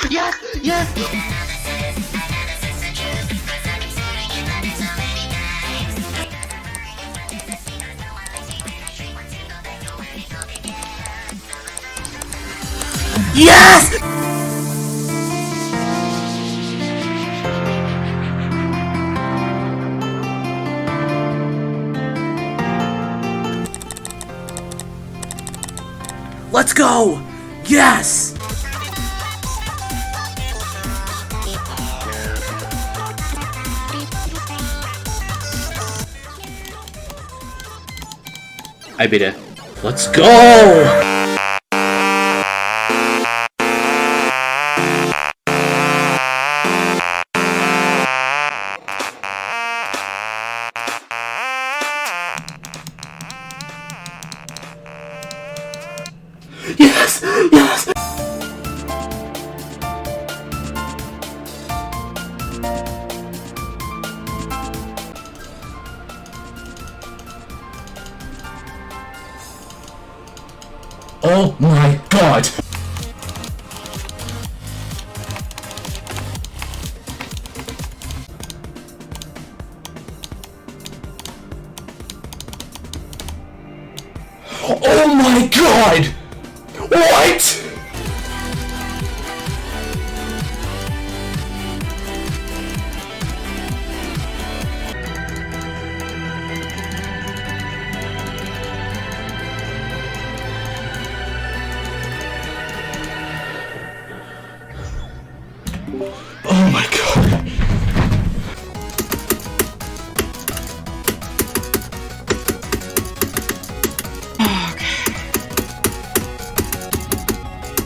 Yes! Yes! Yes! Let's go! Yes! I beat it. Let's go! Yes! Yes! Oh my god! Oh my god! What?! Oh my god.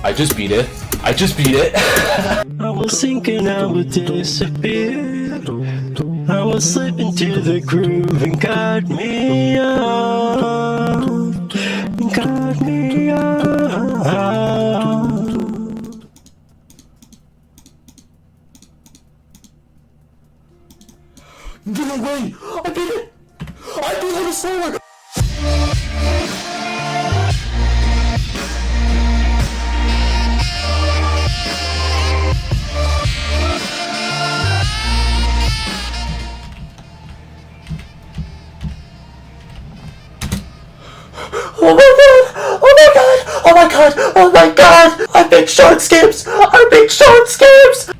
I just beat it. I just beat it. I was thinking I would disappear. I was slipping to the groove and got me out. Got me out. No way! I beat it! I beat it slower! Oh my god! Oh my god! Oh my god! Oh my god! I make short skips! I make short skips!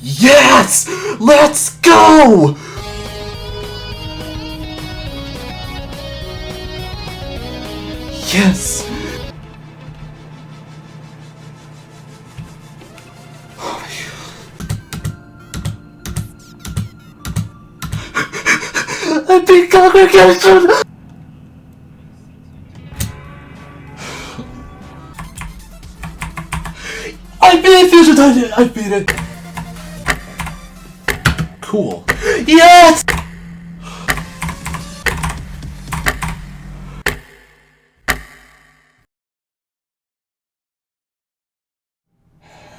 Yes! Let's go! Yes! I beat congregation! I beat it, Fusion Titan! I beat it! Cool. Yes!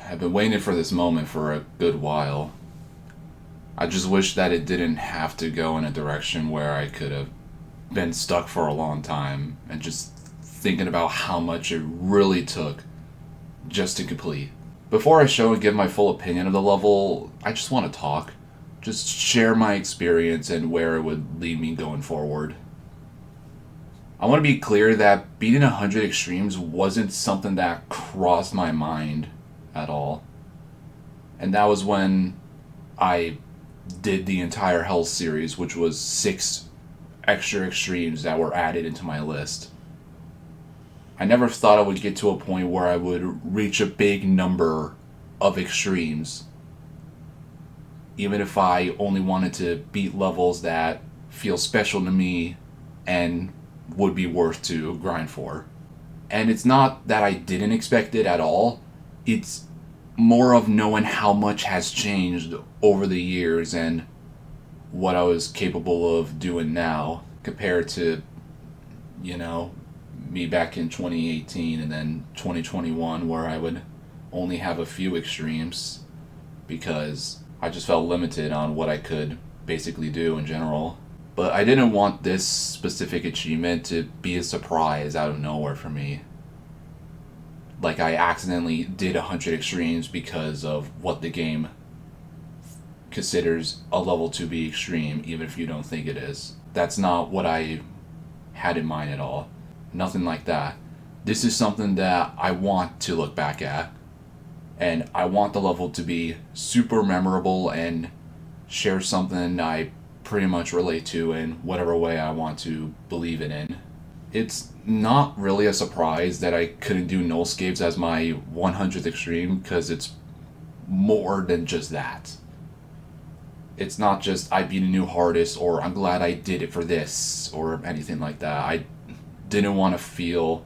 I've been waiting for this moment for a good while. I just wish that it didn't have to go in a direction where I could have been stuck for a long time and just thinking about how much it really took just to complete. Before I show and give my full opinion of the level, I just want to talk. Just share my experience and where it would lead me going forward. I want to be clear that beating 100 extremes wasn't something that crossed my mind at all. And that was when I did the entire Hell series, which was 6 extra extremes that were added into my list. I never thought I would get to a point where I would reach a big number of extremes, even if I only wanted to beat levels that feel special to me and would be worth to grind for. And it's not that I didn't expect it at all, it's more of knowing how much has changed over the years and what I was capable of doing now compared to, me back in 2018 and then 2021, where I would only have a few extremes because I just felt limited on what I could basically do in general. But I didn't want this specific achievement to be a surprise out of nowhere for me. Like I accidentally did 100 extremes because of what the game considers a level to be extreme, even if you don't think it is. That's not what I had in mind at all. Nothing like that. This is something that I want to look back at, and I want the level to be super memorable and share something I pretty much relate to in whatever way I want to believe it in. It's not really a surprise that I couldn't do nullscapes as my 100th extreme, because it's more than just that. It's not just I beat a new hardest or I'm glad I did it for this or anything like that. I didn't want to feel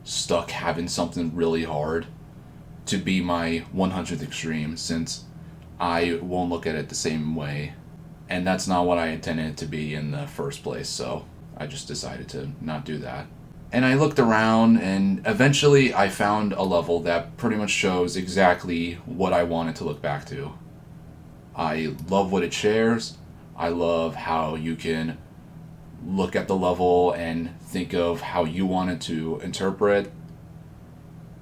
stuck having something really hard to be my 100th extreme, since I won't look at it the same way. And that's not what I intended it to be in the first place, so I just decided to not do that. And I looked around, and eventually I found a level that pretty much shows exactly what I wanted to look back to. I love what it shares. I love how you can look at the level and think of how you want it to interpret.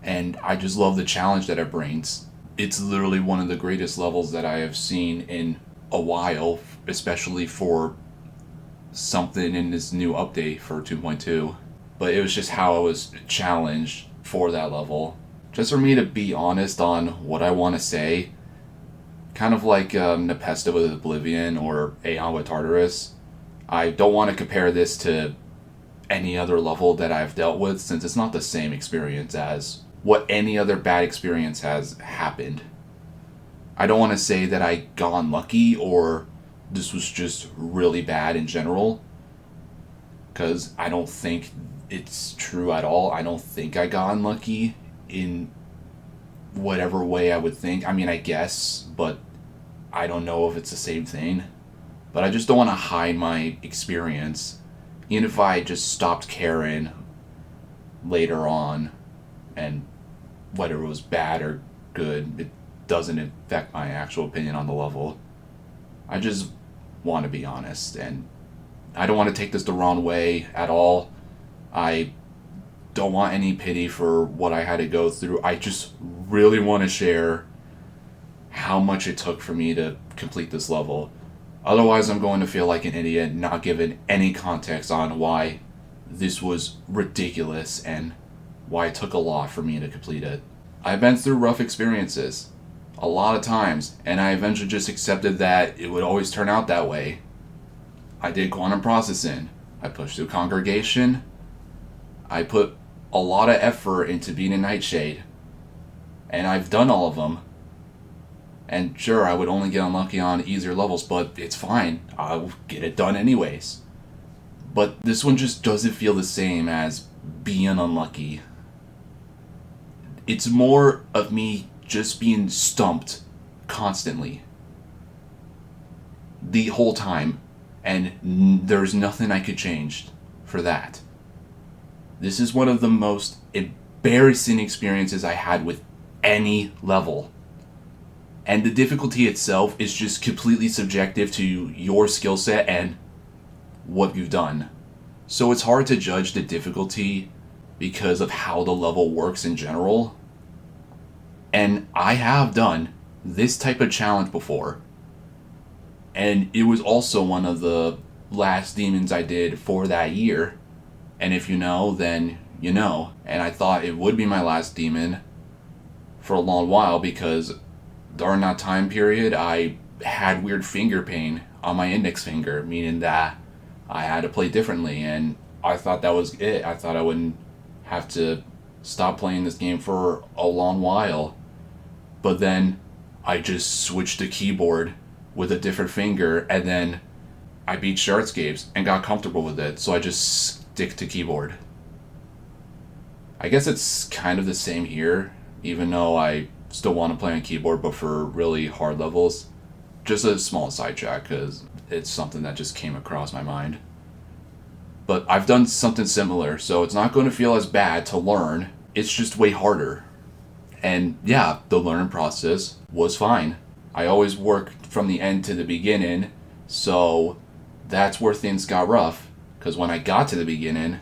And I just love the challenge that it brings. It's literally one of the greatest levels that I have seen in a while, especially for something in this new update for 2.2. But it was just how I was challenged for that level. Just for me to be honest on what I want to say, kind of like Nepesta with Oblivion or Aeon with Tartarus, I don't want to compare this to any other level that I've dealt with, since it's not the same experience as what any other bad experience has happened. I don't want to say that I got unlucky or this was just really bad in general, because I don't think it's true at all. I don't think I got unlucky in whatever way I would think. I mean, I guess, but I don't know if it's the same thing. But I just don't want to hide my experience. Even if I just stopped caring later on, and whether it was bad or good, it doesn't affect my actual opinion on the level. I just want to be honest, and I don't want to take this the wrong way at all. I don't want any pity for what I had to go through. I just really want to share how much it took for me to complete this level. Otherwise, I'm going to feel like an idiot, not giving any context on why this was ridiculous and why it took a lot for me to complete it. I've been through rough experiences a lot of times, and I eventually just accepted that it would always turn out that way. I did quantum processing. I pushed through congregation. I put a lot of effort into being a Nightshade, and I've done all of them. And sure, I would only get unlucky on easier levels, but it's fine. I'll get it done anyways. But this one just doesn't feel the same as being unlucky. It's more of me just being stumped constantly the whole time, and there's nothing I could change for that. This is one of the most embarrassing experiences I had with any level. And the difficulty itself is just completely subjective to your skill set and what you've done. So it's hard to judge the difficulty because of how the level works in general. And I have done this type of challenge before. And it was also one of the last demons I did for that year. And if you know, then you know. And I thought it would be my last demon for a long while, because during that time period, I had weird finger pain on my index finger, meaning that I had to play differently, and I thought that was it. I thought I wouldn't have to stop playing this game for a long while. But then I just switched to keyboard with a different finger, and then I beat Shardscapes and got comfortable with it, so I just stick to keyboard. I guess it's kind of the same here, even though I still want to play on keyboard, but for really hard levels. Just a small sidetrack, because it's something that just came across my mind. But I've done something similar, so it's not going to feel as bad to learn. It's just way harder. And yeah, the learning process was fine. I always work from the end to the beginning, so that's where things got rough, because when I got to the beginning,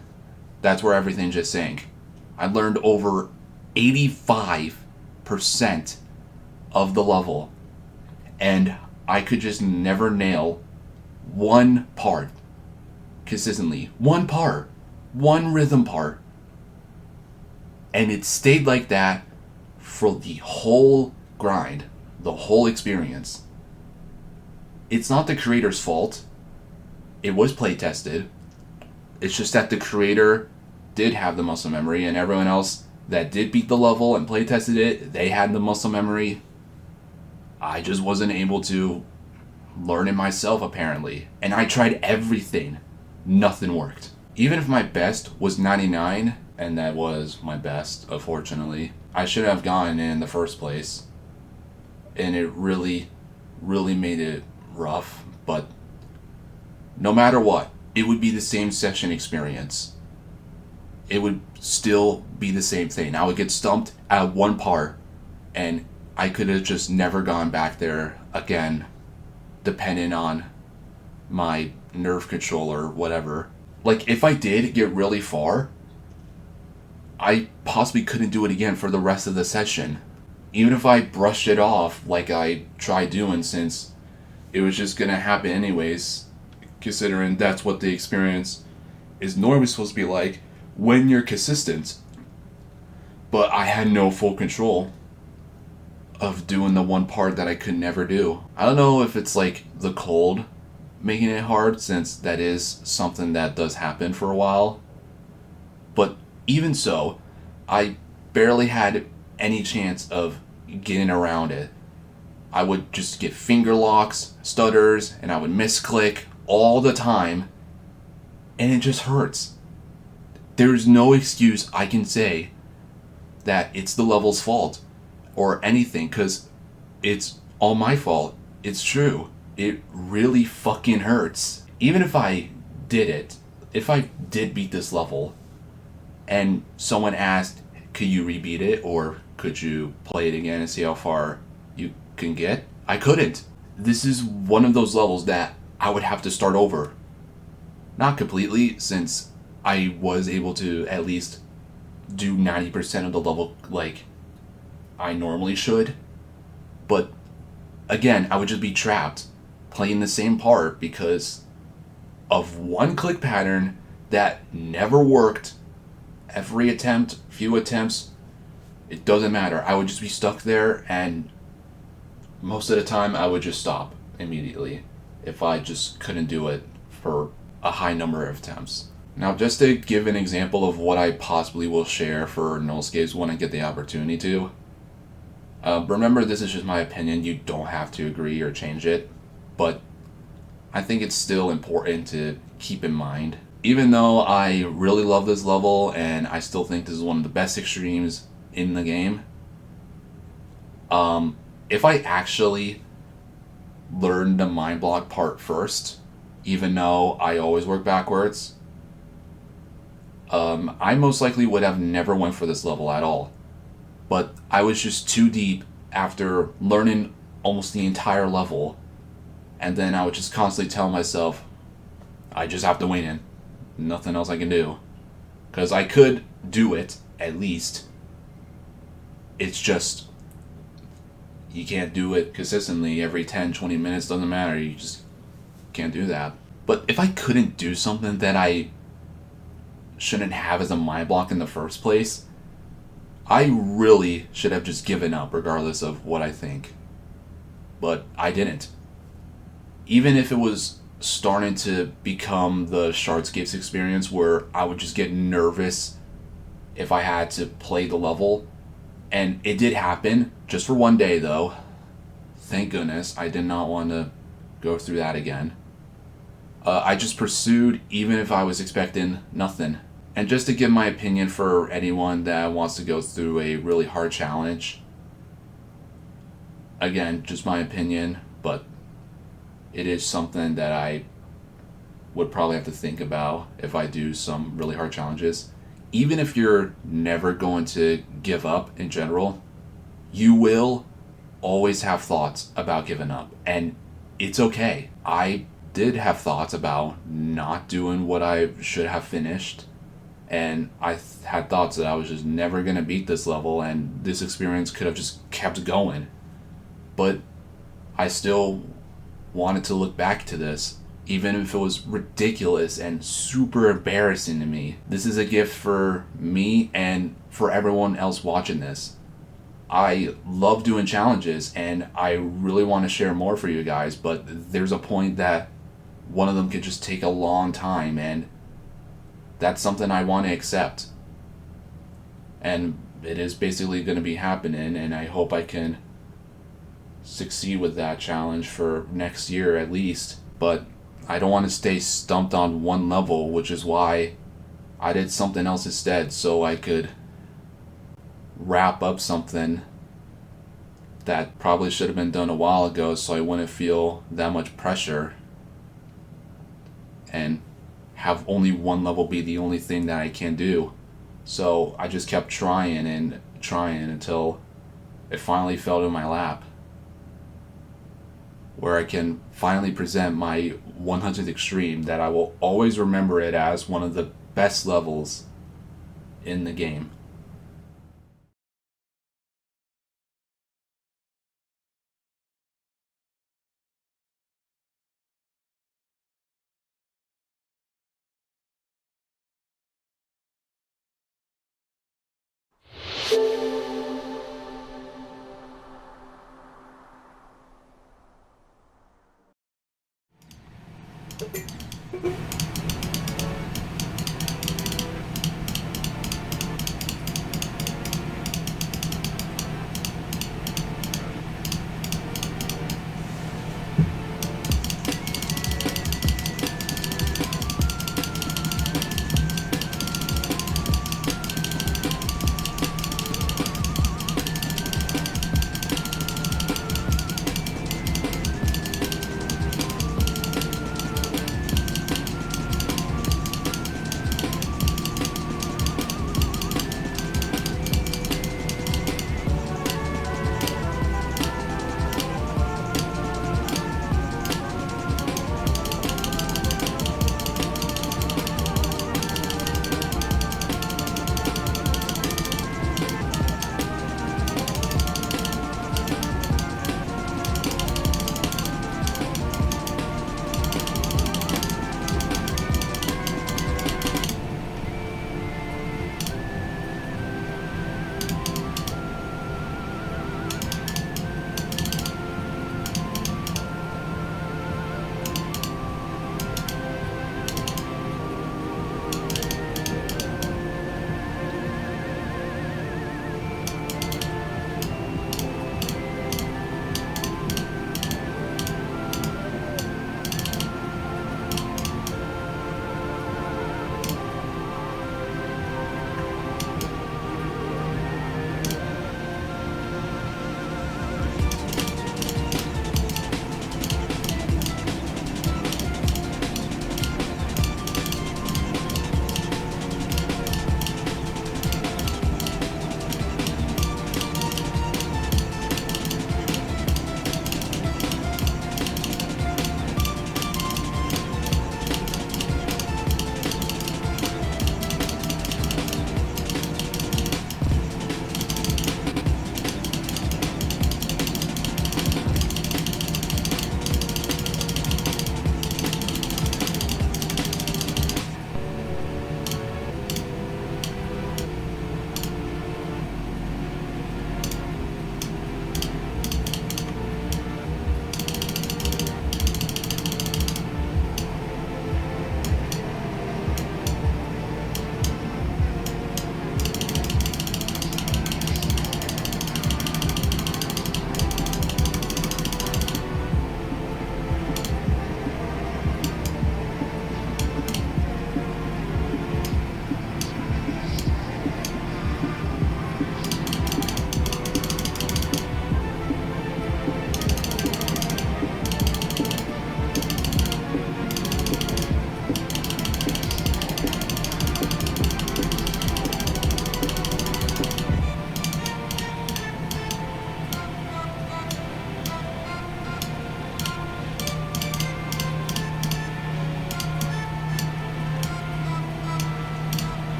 that's where everything just sank. I learned over 85% of the level, and I could just never nail one part consistently. One part. One rhythm part. And it stayed like that for the whole grind, the whole experience. It's not the creator's fault. It was play tested. It's just that the creator did have the muscle memory, and everyone else that did beat the level and play tested it, they had the muscle memory. I just wasn't able to learn it myself, apparently. And I tried everything. Nothing worked. Even if my best was 99, and that was my best, unfortunately, I should have gotten in the first place. And it really, really made it rough. But no matter what, it would be the same session experience. It would still be the same thing. I would get stumped at one part, and I could have just never gone back there again, depending on my nerve control or whatever. Like, if I did get really far, I possibly couldn't do it again for the rest of the session. Even if I brushed it off like I tried doing, since it was just gonna happen anyways, considering that's what the experience is normally supposed to be like when you're consistent. But I had no full control of doing the one part that I could never do. I don't know if it's like the cold making it hard, since that is something that does happen for a while. But even so, I barely had any chance of getting around it. I would just get finger locks, stutters, and I would misclick all the time, and it just hurts. There's no excuse I can say that it's the level's fault or anything, because it's all my fault. It's true. It really fucking hurts. Even if I did it, if I did beat this level, and someone asked, could you rebeat it, or could you play it again and see how far you can get? I couldn't. This is one of those levels that I would have to start over. Not completely, since I was able to at least do 90% of the level like I normally should. But again, I would just be trapped playing the same part because of one click pattern that never worked. Every attempt, few attempts, it doesn't matter. I would just be stuck there, and most of the time I would just stop immediately if I just couldn't do it for a high number of attempts. Now, just to give an example of what I possibly will share for nullscapes when I get the opportunity to, remember, this is just my opinion. You don't have to agree or change it, but I think it's still important to keep in mind. Even though I really love this level and I still think this is one of the best extremes in the game, if I actually learned the mind block part first, even though I always work backwards, I most likely would have never went for this level at all. But I was just too deep after learning almost the entire level, and then I would just constantly tell myself, I just have to win it. Nothing else I can do. Because I could do it, at least. It's just, you can't do it consistently every 10, 20 minutes, doesn't matter. You just can't do that. But if I couldn't do something that I shouldn't have as a mind block in the first place, I really should have just given up regardless of what I think. But I didn't. Even if it was starting to become the Shardscapes experience where I would just get nervous if I had to play the level. And it did happen, just for one day though. Thank goodness, I did not want to go through that again. I just pursued even if I was expecting nothing. And just to give my opinion for anyone that wants to go through a really hard challenge, again, just my opinion, but it is something that I would probably have to think about if I do some really hard challenges. Even if you're never going to give up in general, you will always have thoughts about giving up. And it's okay. I did have thoughts about not doing what I should have finished, and I had thoughts that I was just never gonna beat this level, and this experience could have just kept going. But I still wanted to look back to this, even if it was ridiculous and super embarrassing to me. This is a gift for me and for everyone else watching this. I love doing challenges and I really want to share more for you guys, but there's a point that one of them could just take a long time, and that's something I want to accept. And it is basically going to be happening, and I hope I can succeed with that challenge for next year at least. But I don't want to stay stumped on one level, which is why I did something else instead, so I could wrap up something that probably should have been done a while ago, so I wouldn't feel that much pressure and have only one level be the only thing that I can do. So I just kept trying and trying until it finally fell in my lap, where I can finally present my 100th Extreme that I will always remember it as one of the best levels in the game.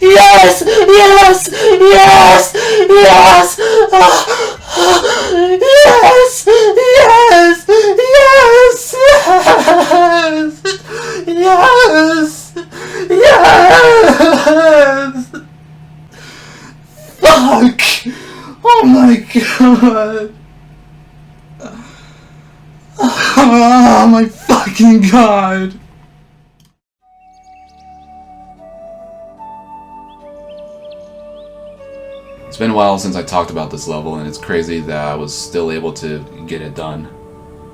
Yes! Yes! Yes! Yes! Yes! Yes! Yes! Yes! Yes! Fuck! Oh my god! Oh my fucking god! It's been a while since I talked about this level, and it's crazy that I was still able to get it done.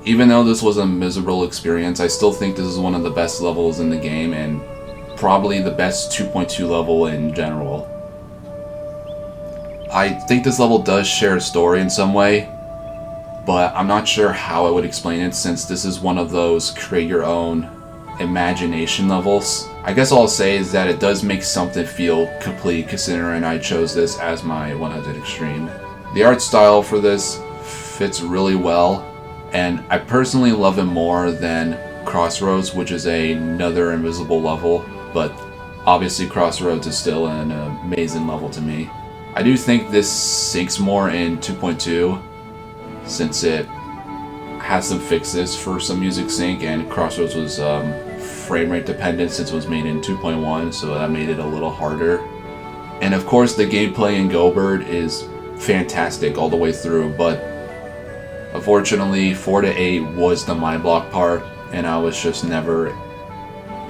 Even though this was a miserable experience, I still think this is one of the best levels in the game, and probably the best 2.2 level in general. I think this level does share a story in some way, but I'm not sure how I would explain it since this is one of those create your own imagination levels. I guess all I'll say is that it does make something feel complete considering I chose this as my 100 Extreme. The art style for this fits really well, and I personally love it more than Crossroads, which is another invisible level, but obviously Crossroads is still an amazing level to me. I do think this sinks more in 2.2 since it has some fixes for some music sync, and Crossroads was frame rate dependent since it was made in 2.1, so that made it a little harder. And of course the gameplay in Go-Bird is fantastic all the way through, but unfortunately 4 to 8 was the mind block part, and I was just never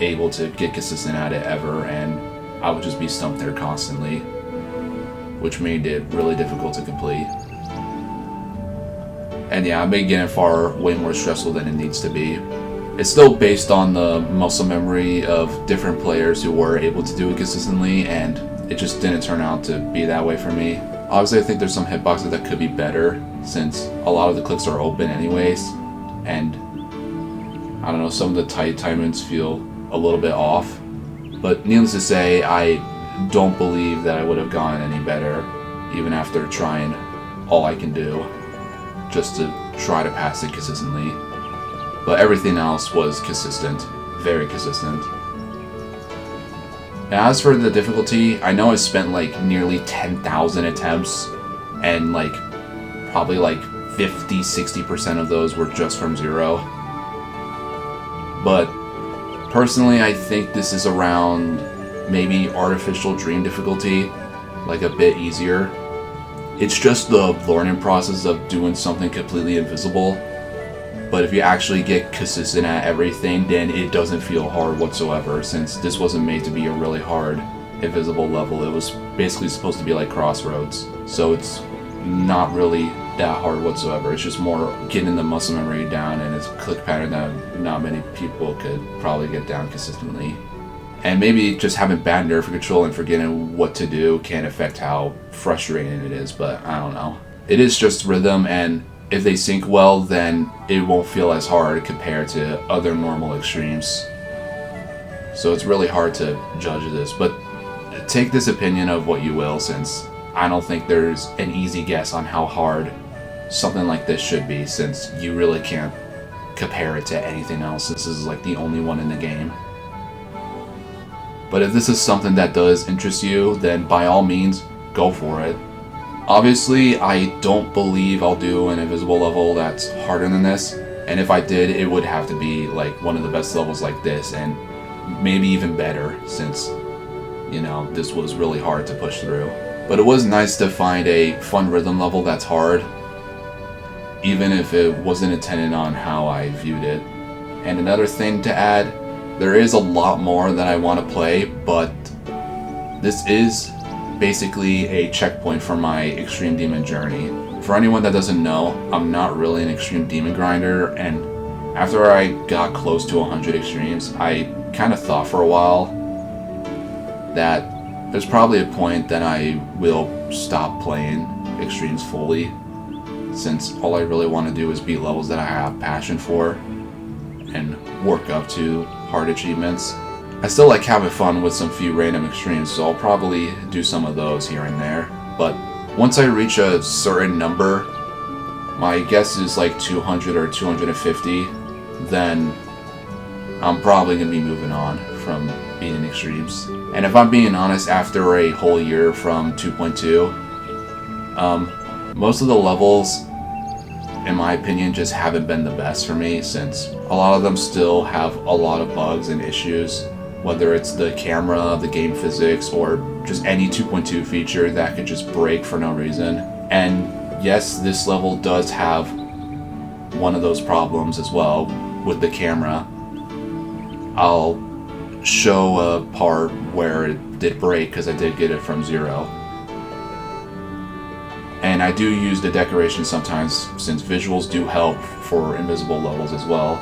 able to get consistent at it ever, and I would just be stumped there constantly, which made it really difficult to complete. And yeah, I made getting far way more stressful than it needs to be. It's still based on the muscle memory of different players who were able to do it consistently, and it just didn't turn out to be that way for me. Obviously, I think there's some hitboxes that could be better, since a lot of the clicks are open anyways, and I don't know, some of the tight timings feel a little bit off. But needless to say, I don't believe that I would have gone any better, even after trying all I can do, just to try to pass it consistently. But everything else was consistent, very consistent. And as for the difficulty, I know I spent like nearly 10,000 attempts, and like probably like 50-60% of those were just from 0. But personally, I think this is around maybe Artificial Dream difficulty, like a bit easier. It's just the learning process of doing something completely invisible. But if you actually get consistent at everything, then it doesn't feel hard whatsoever, since this wasn't made to be a really hard invisible level. It was basically supposed to be like Crossroads. So it's not really that hard whatsoever. It's just more getting the muscle memory down, and it's a click pattern that not many people could probably get down consistently. And maybe just having bad nerve control and forgetting what to do can affect how frustrating it is, but I don't know. It is just rhythm, and if they sync well, then it won't feel as hard compared to other normal extremes. So it's really hard to judge this, but take this opinion of what you will, since I don't think there's an easy guess on how hard something like this should be, since you really can't compare it to anything else. This is like the only one in the game. But if this is something that does interest you, then by all means, go for it. Obviously, I don't believe I'll do an invisible level that's harder than this, and if I did, it would have to be like one of the best levels like this, and maybe even better, since, you know, this was really hard to push through. But it was nice to find a fun rhythm level that's hard, even if it wasn't intended on how I viewed it. And another thing to add, there is a lot more that I want to play, but this is basically a checkpoint for my Extreme Demon journey. For anyone that doesn't know, I'm not really an Extreme Demon grinder, and after I got close to 100 Extremes, I kind of thought for a while that there's probably a point that I will stop playing Extremes fully, since all I really want to do is beat levels that I have passion for and work up to hard achievements. I still like having fun with some few random extremes, so I'll probably do some of those here and there. But once I reach a certain number, my guess is like 200 or 250, then I'm probably going to be moving on from beating extremes. And if I'm being honest, after a whole year from 2.2, most of the levels, in my opinion, just haven't been the best for me, since a lot of them still have a lot of bugs and issues, whether it's the camera, the game physics, or just any 2.2 feature that could just break for no reason. And yes, this level does have one of those problems as well with the camera. I'll show a part where it did break because I did get it from 0. And I do use the decoration sometimes, since visuals do help for invisible levels as well.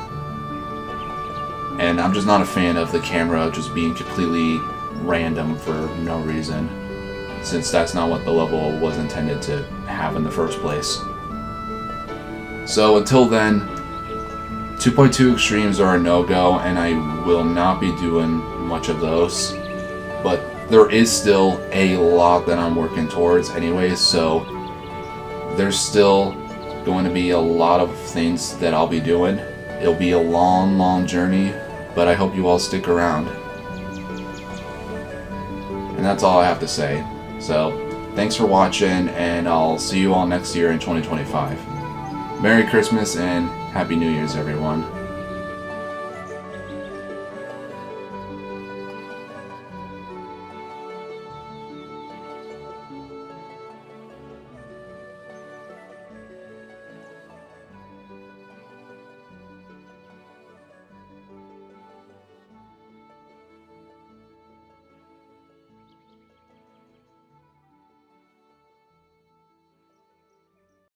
And I'm just not a fan of the camera just being completely random for no reason, since that's not what the level was intended to have in the first place. So until then, 2.2 extremes are a no-go, and I will not be doing much of those. But there is still a lot that I'm working towards anyways, so there's still going to be a lot of things that I'll be doing. It'll be a long, long journey, but I hope you all stick around. And that's all I have to say. So, thanks for watching, and I'll see you all next year in 2025. Merry Christmas and Happy New Year's, everyone.